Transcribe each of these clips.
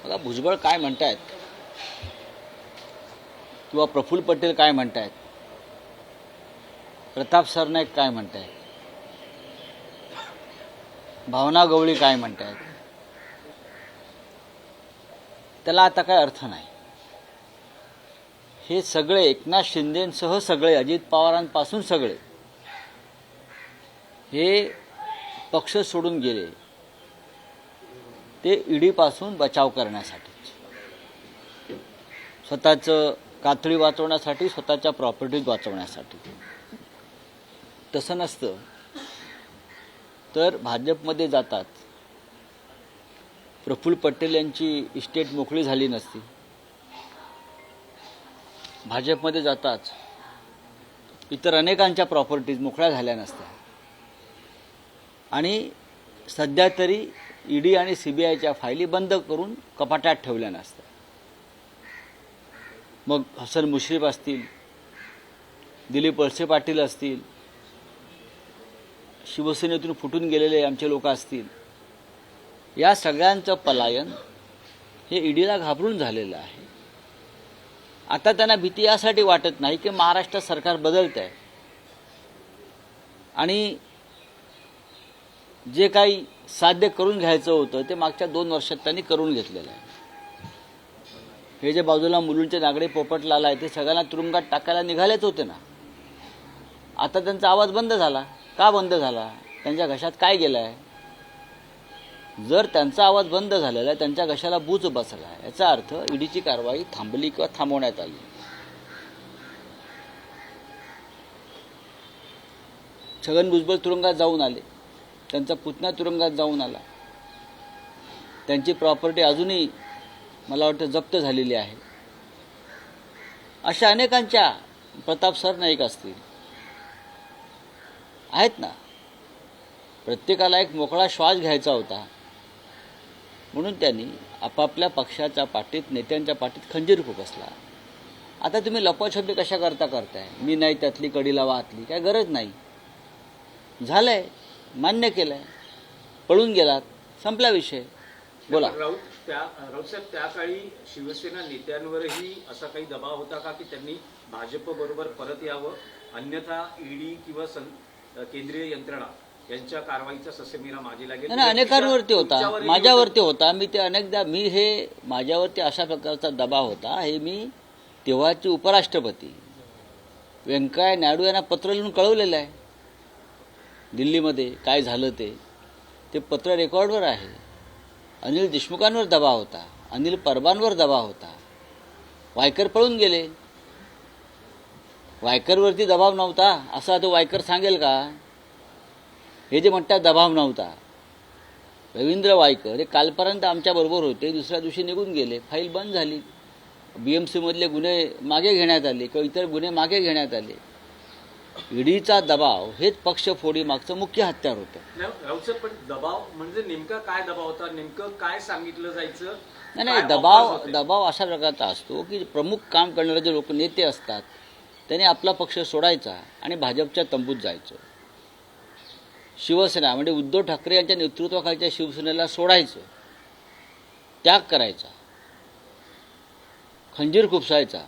बघा भुजबळ काय म्हणतायत किंवा प्रफुल्ल पटेल काय म्हणतायत, प्रताप सरनाईक काय म्हणतायत, भावना गवळी काय म्हणतायत, त्याला आता काय अर्थ नाही. हे सगळे एकनाथ शिंदेसह सगळे, अजित पवारांपासून सगळे हे पक्ष सोडून गेले ते ईडीपासून बचाव करण्यासाठी, स्वतःचं कातडी वाचवण्यासाठी, स्वतःच्या प्रॉपर्टीज वाचवण्यासाठी. तसं नसतं तर भाजपमध्ये जातात. प्रफुल्ल पटेल यांची इस्टेट मोकळी झाली नसती. भाजपमध्ये जाताच इतर अनेकांच्या प्रॉपर्टीज मोकळ्या झाल्या नसत्या आणि सध्या तरी ईडी आणि सीबीआयच्या फायली बंद करून कपाटात ठेवल्या नसत्या. मग हसन मुश्रीफ असतील, दिलीप वळसे पाटील असतील, शिवसेनेतून फुटून गेलेले आमचे लोक असतील, या सगळ्यांचं पलायन हे ईडीला घाबरून झालेलं आहे. आता त्यांना भीती यासाठी वाटत नाही की महाराष्ट्र सरकार बदलत आहे आणि जे काही साध्य करून घ्यायचं होतं ते मागच्या 2 वर्षात त्यांनी करून घेतलेलं आहे. हे जे बाजूला मुलुंडचे नागडे पोपटलाल आहे ते सगळ्यांना तुरुंगात टाकायला निघालेच होते ना. आता त्यांचा आवाज बंद झाला. का बंद झाला? त्यांच्या घशात काय गेलं आहे? जर त्यांचा आवाज बंद झालेला आहे, त्यांच्या घशाला बूच बसला आहे, याचा अर्थ ईडीची कारवाई थांबली किंवा थांबवण्यात आली. छगन भुजबळ तुरुंगात जाऊन आले, त्यांचा पुतण्या तुरुंगात जाऊन आला, त्यांची प्रॉपर्टी अजूनही मला वाटतं जप्त झालेली आहे. अशा अनेकांच्या, प्रताप सरनाईक असतील, आहेत ना. प्रत्येकाला एक मोकळा श्वास घ्यायचा होता म्हणून त्यांनी आपापल्या पक्षाच्या पाठीत, नेत्यांच्या पाठीत खंजीर खुपसला. आता तुम्ही लपवाछपवी कशा करताय? मी नाही त्यातली कडी लावा आतली, काय गरज नाही. झालंय, मान्य केलंय, पळून गेलात, संपला विषय. बोला. राऊत साहेब, त्या काळी शिवसेना नेत्यांवरही असा काही दबाव होता का की त्यांनी भाजप बरोबर परत यावं, अन्यथा ईडी किंवा केंद्रीय यंत्रणा यांच्या कारवाईचा ससेमिरा मागे लागेल? नाही, अनेकांवरती होता, माझ्यावरती होता. मी ते अनेकदा, हे माझ्यावरती अशा प्रकारचा दबाव होता. हे मी तेव्हाचे उपराष्ट्रपती व्यंकय्या नायडू यांना पत्र लिहून कळवलेलं आहे. दिल्लीमध्ये काय झालं ते पत्र रेकॉर्डवर आहे. अनिल देशमुखांवर दबाव होता, अनिल परबांवर दबाव होता. वायकर पळून गेले. वायकरवरती दबाव नव्हता असं तो वायकर सांगेल का? हे जे म्हणतात दबाव नव्हता, रवींद्र वायकर हे कालपर्यंत आमच्याबरोबर होते, दुसऱ्या दिवशी निघून गेले, फाईल बंद झाली, BMC मधले गुन्हे मागे घेण्यात आले किंवा इतर गुन्हे मागे घेण्यात आले. ईडीचा दबाव हेच पक्षफोडी मागचं मुख्य हत्यार होतं. राऊत साहेब, पण दबाव म्हणजे नेमका काय दबाव होता? नेमकं काय सांगितलं जायचं? नाही, दबाव अशा प्रकारचा असतो की प्रमुख काम करणारे जे लोक, नेते असतात, त्यांनी आपला पक्ष सोडायचा आणि भाजपच्या तंबूत जायचं. शिवसेना म्हणजे उद्धव ठाकरे यांच्या नेतृत्वाखालच्या शिवसेनेला सोडायचं, त्याग करायचा, खंजीर खुपसायचा.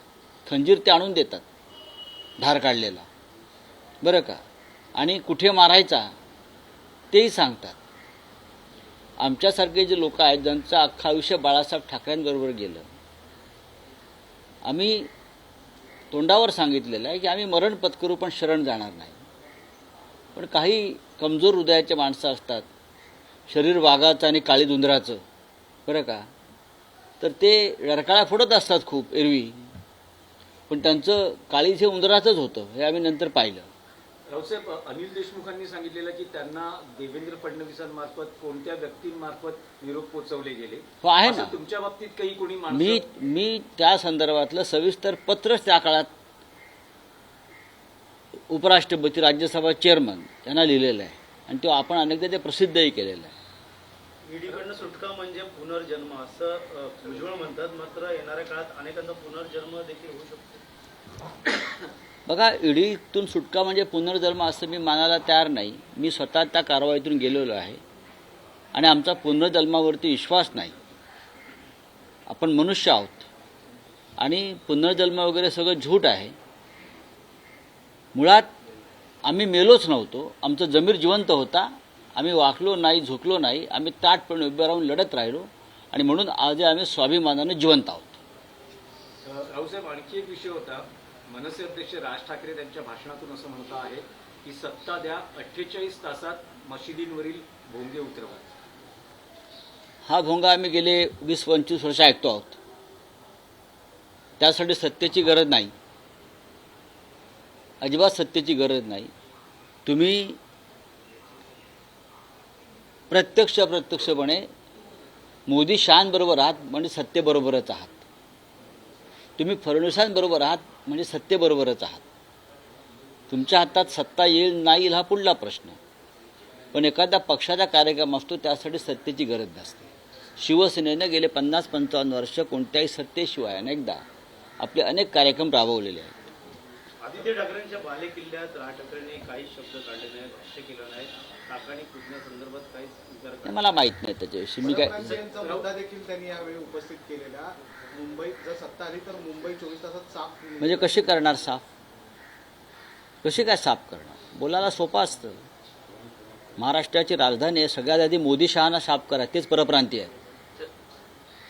खंजीर ते आणून देतात, धार काढलेला, बरं का, आणि कुठे मारायचा तेही सांगतात. आमच्यासारखे जे लोक आहेत ज्यांचं अख्खं आयुष्य बाळासाहेब ठाकरेंबरोबर गेलं, आम्ही तोंडावर सांगितलेलं आहे की आम्ही मरण पत्करू पण शरण जाणार नाही. पण काही कमजोर हृदयाचे माणसं असतात, शरीर वाघाचं आणि काळी धुंदराचं, बरं का, तर ते रडकाळा फोडत असतात खूप एरवी, पण त्यांचं काळीज हे उंदराचंच होतं, हे आम्ही नंतर पाहिलं. राऊसाहेब, अनिल देशमुखांनी सांगितलेलं की त्यांना देवेंद्र फडणवीसांमार्फत कोणत्या व्यक्तींमार्फत निरोप पोहोचवले गेले. हो, आहे ना. तुमच्या बाबतीत काही कोणी मी त्या संदर्भातलं सविस्तर पत्रच त्या काळात उपराष्ट्रपती, राज्यसभा चेअरमन यांना लिहिलेलं आहे आणि तो आपण अनेकदा ते प्रसिद्धही केलेलं आहे. ईडीकडनं सुटका म्हणजे पुनर्जन्म असं भुजबळ म्हणतात, मात्र येणाऱ्या काळात अनेकांचा पुनर्जन्म देखील होऊ शकतो. बघा, ईडीतून सुटका म्हणजे पुनर्जन्म असं मी मानायला तयार नाही. मी स्वतः त्या कारवाईतून गेलेलो आहे आणि आमचा पुनर्जन्मावरती विश्वास नाही. आपण मनुष्य आहोत आणि पुनर्जन्म वगैरे सगळं झूट आहे. मुळात आम्ही मेलोच नव्हतो. आमचं जमीर जिवंत होता. आम्ही वाकलो नाही, झुकलो नाही. आम्ही ताटपणे उभे राहून लढत राहिलो आणि म्हणून आज आम्ही स्वाभिमानाने जिवंत आहोत. रावसाहेब, आणखी एक विषय होता. मनसे अध्यक्ष राज ठाकरे त्यांच्या भाषणातून असं म्हणत आहे की सत्ता द्या, 48 तासात मशिदींवरील भोंगे उतरवा. हा भोंगा आम्ही गेले 20-25 वर्ष ऐकतो आहोत. त्यासाठी सत्तेची गरज नाही, अजिबात सत्तेची गरज नाही. तुम्ही प्रत्यक्षपणे मोदी शहांबरोबर आहात म्हणजे सत्तेबरोबरच आहात. तुम्ही फडणवीसांबरोबर आहात म्हणजे सत्तेबरोबरच आहात. तुमच्या हातात सत्ता येईल नाही येईल हा पुढला प्रश्न. पण एखाद्या पक्षाचा कार्यक्रम असतो, त्यासाठी सत्तेची गरज नसते. शिवसेनेनं गेले 50-55 वर्ष कोणत्याही सत्तेशिवाय अनेकदा आपले अनेक कार्यक्रम राबवलेले आहेत. आदित्य ठाकरेंच्या बाले किल्ल्यात राज ठाकरेंनी काही शब्द काढले नाहीत, भाष्य केलं नाही, टाकाणी कुदण्यासंदर्भात काहीच विचार केला मला माहीत नाही त्याच्याविषयी. मी काय यांचा मुद्दा देखील त्यांनी यावेळी उपस्थित केलेला. मुंबईत जर सत्ता आली तर मुंबई 24 तासात साफ होईल. म्हणजे कशी करणार साफ? कशी काय साफ करणार? बोलायला सोपं असतं. महाराष्ट्राची राजधानी आहे. सगळ्यात आधी मोदी शहाना साफ करा, तेच परप्रांतीय आहेत.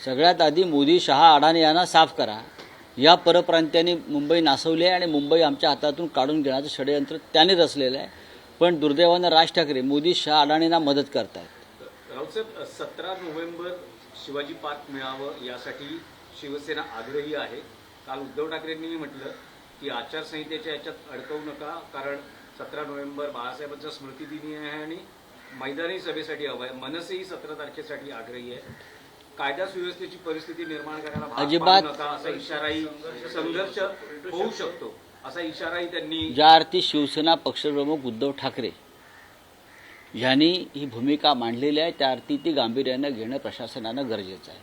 सगळ्यात आधी मोदी शहा अडाणी यांना साफ करा. या परप्रांत्यांनी मुंबई नासवली आहे आणि मुंबई आमच्या हातातून काढून घेण्याचं षडयंत्र त्याने रचलेलं आहे. पण दुर्दैवानं राज ठाकरे मोदी शहा अडाणींना मदत करतायत. रावसाहेब, 17 नोव्हेंबर शिवाजी पार्क मिळावं यासाठी शिवसेना आग्रही आहे. काल उद्धव ठाकरेंनी म्हटलं की आचारसंहितेच्या याच्यात अडकवू नका, कारण 17 नोव्हेंबर बाळासाहेबांचा स्मृतिदिनी आहे आणि मैदानी सभेसाठी हवं आहे. मनसेही 17 तारखेसाठी आग्रही आहे. कायदा सुव्यवस्थेची परिस्थिती निर्माण करायला भाग अजिबात पाडू नका असा इशाराही, संघर्ष होऊ शकतो असा इशाराही त्यांनी. ज्या अर्थी शिवसेना पक्षप्रमुख उद्धव ठाकरे यांनी ही भूमिका मांडलेली आहे, त्या अर्थी ती गांभीर्यानं घेणं प्रशासनानं गरजेचं आहे.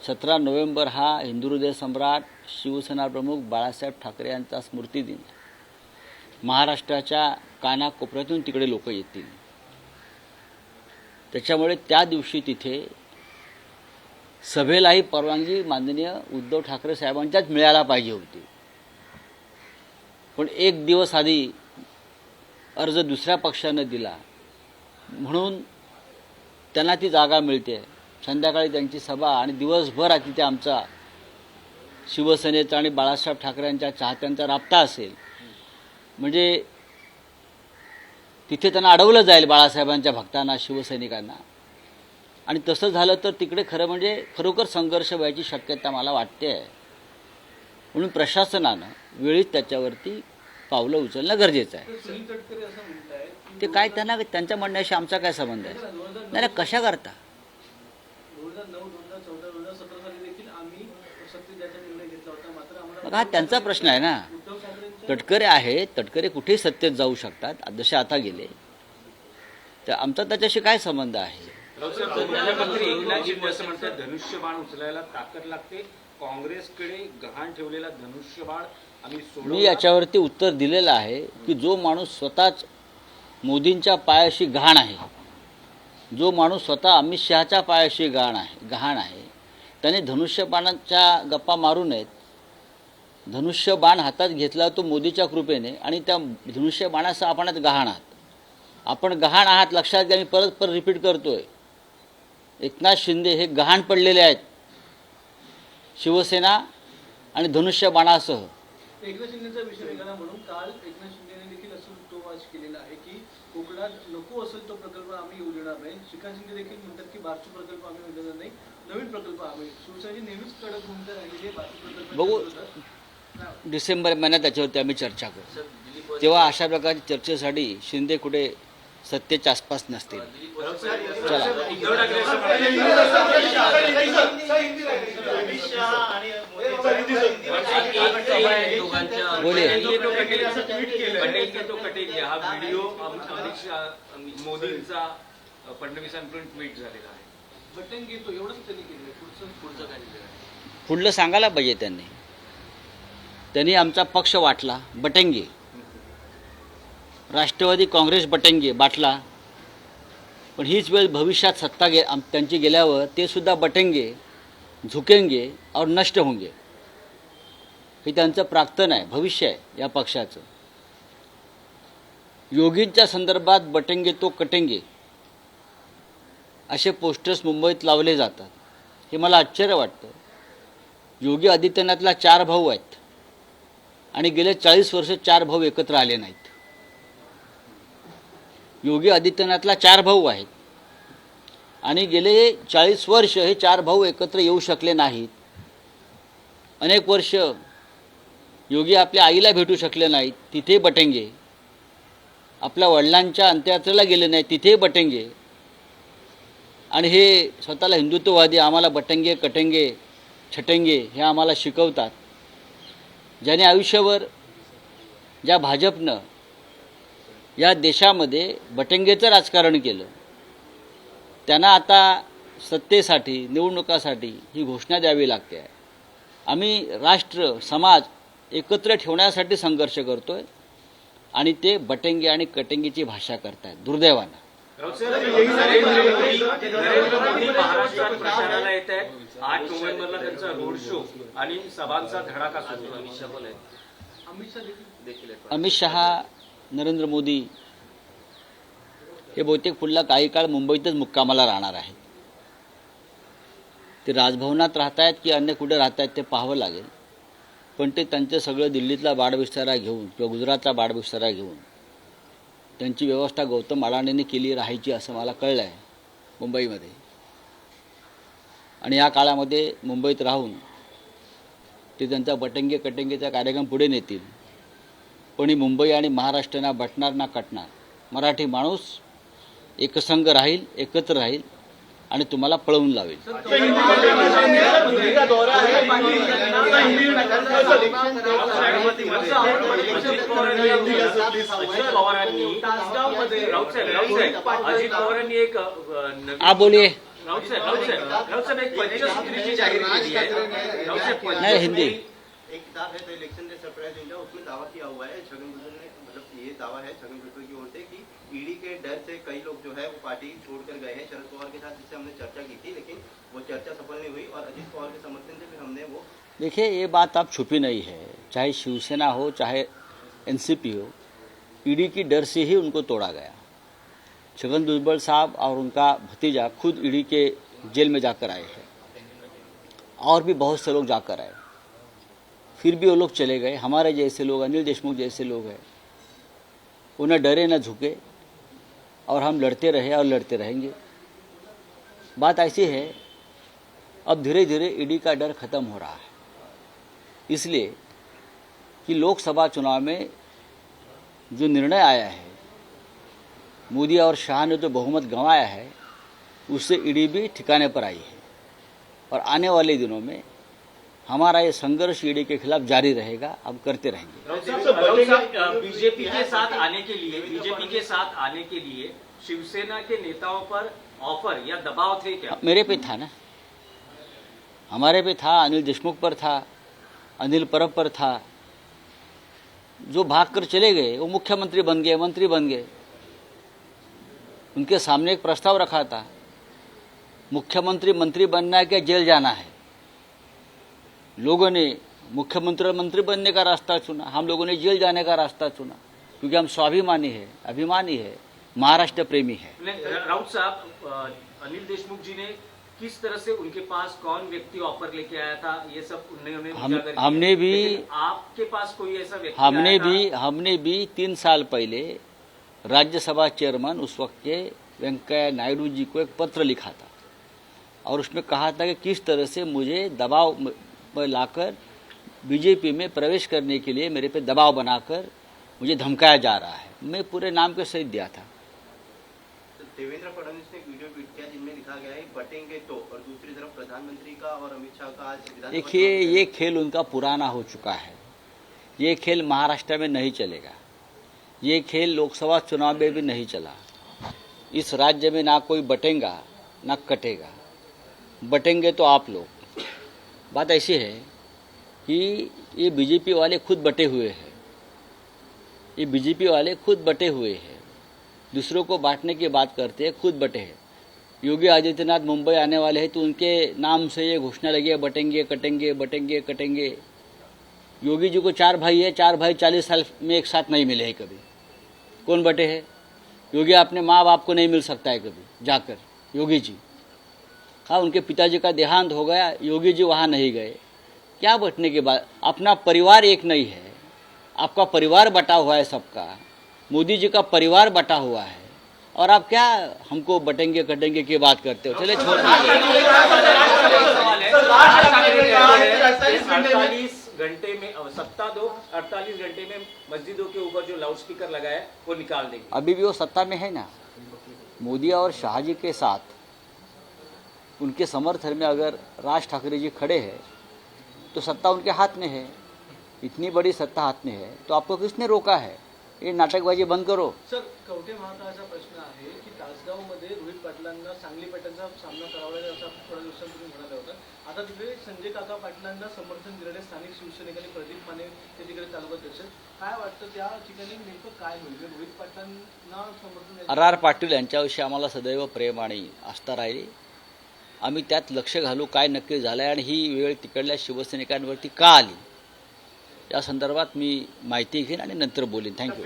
17 नोव्हेंबर हा हिंदुहृदय सम्राट शिवसेना प्रमुख बाळासाहेब ठाकरे यांचा स्मृतिदिन आहे. महाराष्ट्राच्या कानाकोपऱ्यातून तिकडे लोक येतील. त्याच्यामुळे त्या दिवशी तिथे सभेलाही परवानगी माननीय उद्धव ठाकरे साहेबांच्याच मिळायला पाहिजे होती. पण एक दिवस आधी अर्ज दुसऱ्या पक्षानं दिला म्हणून त्यांना ती जागा मिळते. संध्याकाळी त्यांची सभा आणि दिवसभर तिथे आमचा शिवसेनेचा आणि बाळासाहेब ठाकरेंच्या चाहत्यांचा राबता असेल. म्हणजे तिथे त्यांना अडवलं जाईल बाळासाहेबांच्या भक्तांना, शिवसैनिकांना. आणि तसं झालं तर तिकडे खरं म्हणजे खरोखर संघर्ष व्हायची शक्यता मला वाटते आहे. म्हणून प्रशासनानं वेळीच त्याच्यावरती पावलं उचलणं गरजेचं आहे. ते काय त्यांना त्यांच्या म्हणण्याशी आमचा काय संबंध आहे? नाही ना, कशा करता? 2009, 2014, 2017 साली देखील आम्ही सत्तेत जायचा निर्णय घेतला होता. मात्र आम्हाला मग हा त्यांचा प्रश्न आहे ना. उद्धव ठाकरेंच्या तटकरे आहेत, तटकरे कुठेही सत्तेत जाऊ शकतात. जसे आता गेले तर आमचा त्याच्याशी काय संबंध आहे? रावसाहेब, मुख्यमंत्री एकनाथ शिंदे असं म्हणतात धनुष्यबाण उचलायला ताकद लागते. काँग्रेसकडे गहाण ठेवलेला धनुष्यबाण आम्ही मी सोडवला. याच्यावरती उत्तर दिलेलं आहे की जो माणूस स्वतःच मोदींच्या पायाशी गहाण आहे, जो माणूस स्वतः अमित शहाच्या पायाशी गहाण आहे, त्याने धनुष्यबाणाच्या गप्पा मारू नयेत. धनुष्यबाण हातात घेतला तो मोदीच्या कृपेने आणि त्या धनुष्यबाणासह आपणच गहाण आहात. आपण गहाण आहात लक्षात घ्या. मी परत रिपीट करतोय. एकनाथ शिंदे हे गहाण पडलेले आहेत शिवसेना आणि धनुष्यबाणासह. एकनाथ शिंदेचा विषय वेगळा म्हणून काल एकनाथ शिंदेने देखील असं वक्तव्य केलेलं आहे की कोकणात नको असेल तो प्रकल्प आम्ही येऊ देणार नाही. श्रीकांत शिंदे देखील म्हणतात की बारसू प्रकल्प आम्ही येऊ देणार नाही, नवीन प्रकल्प आम्ही. शिवसेनेची नेहमीच कडक भूमिका राहिलेली आहे बारसू प्रकल्प. बघू, डिसेंबर महिन्यात त्याच्यावरती आम्ही चर्चा करू. तेव्हा अशा प्रकारच्या चर्चेसाठी शिंदे कुठे सत्तेच्या आसपास नसतील. चला, उद्धव ठाकरे असं म्हणाले. बोलिए. कटेल के तो कटेल हा व्हिडिओ अमित शाह मोदींचा फडणवीसांकडून ट्विट झालेला आहे. बटन घेतो एवढंच त्यांनी केलं. पुढचं काय पुढलं सांगायला पाहिजे त्यांनी. त्यांनी आमचा पक्ष वाटला, बटंगे. राष्ट्रवादी काँग्रेस बटंगे बाटला. पण हीच वेळ भविष्यात सत्ता त्यांची गेल्यावर ते सुद्धा बटेंगे, झुकेंगे और नष्ट होंगे. हे त्यांचं प्राक्तन आहे, भविष्य आहे या पक्षाचं. योगींच्या संदर्भात बटेंगे तो कटेंगे असे पोस्टर्स मुंबईत लावले जातात. हे मला आश्चर्य वाटतं. योगी आदित्यनाथला 4 भाऊ आहेत आणि गेले 40 वर्ष 4 भाऊ एकत्र आले नाहीत. योगी आदित्यनाथला 4 भाऊ आहेत आणि गेले 40 वर्ष हे 4 भाऊ एकत्र येऊ शकले नाहीत. अनेक वर्ष योगी आपल्या आईला भेटू शकले नाहीत, तिथे बटेंगे. आपल्या वडिलांच्या अंत्ययात्रेला गेले नाहीत, तिथे बटेंगे. आणि हे स्वतःला हिंदुत्ववादी आम्हाला बटेंगे, कटेंगे, छटेंगे हे आम्हाला शिकवतात. ज्याने आयुष्यभर ज्या भाजपनं या देशामध्ये बटेंगेचं राजकारण केलं, त्यांना आता सत्तेसाठी, निवडणुकासाठी ही घोषणा द्यावी लागते आहे. आम्ही राष्ट्र, समाज एकत्र ठेवण्यासाठी संघर्ष करतोय आणि ते बटेंगे आणि कटेंगेची भाषा करतायत दुर्दैवानं. नरेंद्र मोदी महाराष्ट्रात प्रचाराला येत आहेत. 8 नोव्हेंबरला त्यांचा रोड शो आणि सभांचा धडाका सुरू. अमित शहा, नरेंद्र मोदी हे बहुतेक पुढला काही काळ मुंबईतच मुक्कामाला राहणार आहेत. ते राजभवनात राहत आहेत की अन्य कुठे राहत आहेत ते पाहावं लागेल. पण ते त्यांचं सगळं दिल्लीतला बाडबिस्तारा घेऊन किंवा गुजरातला बाडबिस्तारा घेऊन त्यांची व्यवस्था गौतम अडाणींनी केली राहायची असं मला कळलं आहे मुंबईमध्ये. आणि या काळामध्ये मुंबईत राहून ते त्यांचा बटेंगे कटेंगेचा कार्यक्रम पुढे नेतील. पण ही मुंबई आणि महाराष्ट्रांना बटणार ना कटणार. मराठी माणूस एकसंघ राहील, एकत्र राहील आणि तुम्हाला पळवून लावेल. अजित पवारांनी एक आप बोलिए. राऊत साहेब एक पंचसूत्रीची जाहीर केली आहे. नहीं, हिंदी. एक किताब है the election day surprise India, उसमें दावा किया हुआ है छगन भुजबल ने, मतलब ये दावा है छगन भुजबल की ओर से कि ईडी के डर से कई लोग जो है वो पार्टी छोड़कर गए हैं शरद पवार के साथ, जिससे हमने चर्चा की थी, लेकिन वो चर्चा सफल नहीं हुई और अजित पवार के समर्थन से फिर हमने वो. देखिए, ये बात अब छुपी नहीं है. चाहे शिवसेना हो, चाहे एनसीपी हो, ईडी की डर से ही उनको तोड़ा गया. छगन भुजबल साहब और उनका भतीजा खुद ईडी के जेल में जाकर आए हैं और भी बहुत से लोग जाकर आए. फिर भी वो लोग चले गए. हमारे जैसे लोग, अनिल देशमुख जैसे लोग हैं, उन्हें डरे न झुके और हम लड़ते रहे और लड़ते रहेंगे. बात ऐसी है, अब धीरे धीरे ईडी का डर खत्म हो रहा है. इसलिए कि लोकसभा चुनाव में जो निर्णय आया है, मोदी और शाह ने जो बहुमत गंवाया है, उससे ईडी भी ठिकाने पर आई है. और आने वाले दिनों में हमारा ये संघर्ष ईडी के खिलाफ जारी रहेगा. हम करते रहेंगे. बीजेपी के साथ आने के लिए शिवसेना के नेताओं पर ऑफर या दबाव थे क्या? मेरे पे था ना, हमारे पे था, अनिल देशमुख पर था, अनिल परब पर था. जो भागकर चले गए वो मुख्यमंत्री बन गए, मंत्री बन गए. उनके सामने एक प्रस्ताव रखा था, मुख्यमंत्री मंत्री बनना है क्या जेल जाना है. लोगों ने मुख्यमंत्री और मंत्री बनने का रास्ता चुना, हम लोगों ने जेल जाने का रास्ता चुना, क्योंकि हम स्वाभिमानी है, अभिमानी है, महाराष्ट्र प्रेमी है. राउत साहब, अनिल देशमुख जी ने किस तरह से उनके पास कौन व्यक्ति ऑफर लेके आया था, ये सब उन्होंने उजागर किया. हमने भी, लेकिन आपके पास कोई ऐसा व्यक्ति आया था? हमने भी 3 साल पहले राज्यसभा चेयरमैन उस वक्त के वेंकैया नायडू जी को एक पत्र लिखा था और उसमें कहा था कि किस तरह से मुझे दबाव में लाकर बीजेपी में प्रवेश करने के लिए मेरे पे दबाव बनाकर मुझे धमकाया जा रहा है. मैं पूरे नाम के सहित दिया था. देवेंद्र फडणवीस ने एक वीडियो ट्वीट किया जिनमें लिखा गया है बटेंगे तो, और दूसरी तरफ प्रधानमंत्री का और अमित शाह का आज विधानसभा. देखिए, ये खेल उनका पुराना हो चुका है. ये खेल महाराष्ट्र में नहीं चलेगा. ये खेल लोकसभा चुनाव में भी नहीं चला. इस राज्य में ना कोई बटेगा ना कटेगा. बटेंगे तो आप लोग. बात ऐसी है कि ये बीजेपी वाले खुद बटे हुए हैं. ये बीजेपी वाले खुद बटे हुए हैं. दूसरों को बांटने की बात करते हैं, खुद बटे हैं। योगी आदित्यनाथ मुंबई आने वाले हैं तो उनके नाम से ये घोषणा लगी है, बटेंगे कटेंगे बटेंगे कटेंगे। योगी जी को 4 भाई है, 4 भाई 40 साल में एक साथ नहीं मिले हैं कभी। कौन बटे हैं? योगी अपने माँ बाप को नहीं मिल सकता है कभी जाकर, योगी जी। हाँ, उनके पिताजी का देहांत हो गया, योगी जी वहाँ नहीं गए। क्या बटने के बाद? अपना परिवार एक नहीं है, आपका परिवार बटा हुआ है सबका। मोदी जी का परिवार बटा हुआ है और आप क्या हमको बटेंगे कटेंगे की बात करते हो? चले छोड़ दीजिए। 48 घंटे में सत्ता दो, 48 घंटे में मस्जिदों के ऊपर जो लाउडस्पीकर लगाया है वो निकाल देंगे। अभी भी वो सत्ता में है ना। मोदी और शाह जी के साथ उनके समर्थन में अगर राज ठाकरे जी खड़े हैं तो सत्ता उनके हाथ में है। इतनी बड़ी सत्ता हाथ में है तो आपको किसने रोका है? ये नाटकबाजी बंद करो। सर, कवठे महाकाळचा प्रश्न आहे की तासगावमध्ये रोहित पाटलांना सांगली पेटांचा सामना करावा लागेल असं आपण थोड्या दिवसांपूर्वी तुम्ही म्हणाले होता. आता तिकडे संजय काका पाटलांना समर्थन दिलेले स्थानिक शिवसैनिकांनी प्रदीप माने ते तिकडे तालुकाध्यक्ष. काय वाटतं त्या ठिकाणी नेमकं काय होईल? रोहित पाटलांना समर्थन आर पाटील यांच्याविषयी आम्हाला सदैव प्रेम आणि आस्था राहिली. आम्ही त्यात लक्ष घालू काय नक्की झालं आहे आणि ही वेळ तिकडल्या शिवसैनिकांवरती का आली या संदर्भात मी माहिती घेईन आणि नंतर बोलीन. थँक्यू.